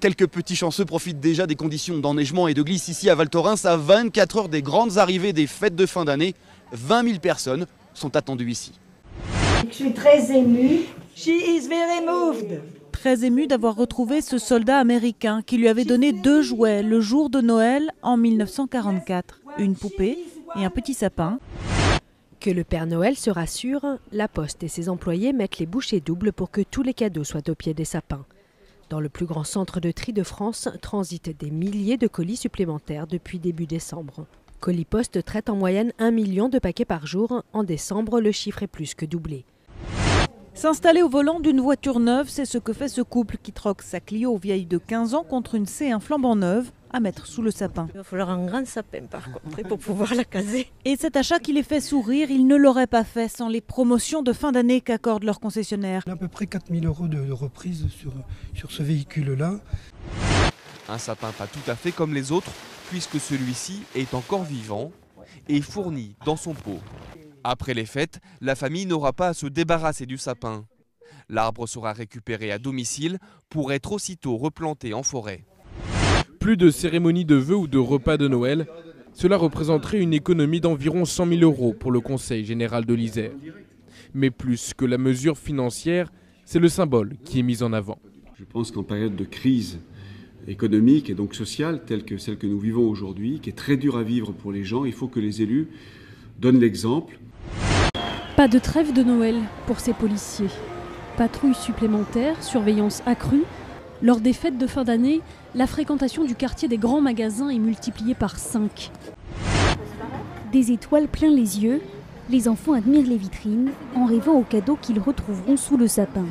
Quelques petits chanceux profitent déjà des conditions d'enneigement et de glisse ici à Val Thorens. À 24 heures des grandes arrivées des fêtes de fin d'année, 20 000 personnes sont attendues ici. Je suis très émue. She is very moved. Très ému d'avoir retrouvé ce soldat américain qui lui avait donné 2 jouets le jour de Noël en 1944, une poupée et un petit sapin. Que le Père Noël se rassure, la Poste et ses employés mettent les bouchées doubles pour que tous les cadeaux soient au pied des sapins. Dans le plus grand centre de tri de France, transitent des milliers de colis supplémentaires depuis début décembre. Colis Poste traite en moyenne 1 million de paquets par jour. En décembre, le chiffre est plus que doublé. S'installer au volant d'une voiture neuve, c'est ce que fait ce couple qui troque sa Clio vieille de 15 ans contre une C1 flambant neuve à mettre sous le sapin. Il va falloir un grand sapin par contre pour pouvoir la caser. Et cet achat qui les fait sourire, ils ne l'auraient pas fait sans les promotions de fin d'année qu'accorde leur concessionnaire. À peu près 4 000 € de reprise sur ce véhicule-là. Un sapin pas tout à fait comme les autres, puisque celui-ci est encore vivant et fourni dans son pot. Après les fêtes, la famille n'aura pas à se débarrasser du sapin. L'arbre sera récupéré à domicile pour être aussitôt replanté en forêt. Plus de cérémonie de vœux ou de repas de Noël, cela représenterait une économie d'environ 100 000 € pour le Conseil général de l'Isère. Mais plus que la mesure financière, c'est le symbole qui est mis en avant. Je pense qu'en période de crise économique et donc sociale, telle que celle que nous vivons aujourd'hui, qui est très dure à vivre pour les gens, il faut que les élus donnent l'exemple. Pas de trêve de Noël pour ces policiers. Patrouilles supplémentaires, surveillance accrue. Lors des fêtes de fin d'année, la fréquentation du quartier des grands magasins est multipliée par 5. Des étoiles plein les yeux, les enfants admirent les vitrines en rêvant aux cadeaux qu'ils retrouveront sous le sapin.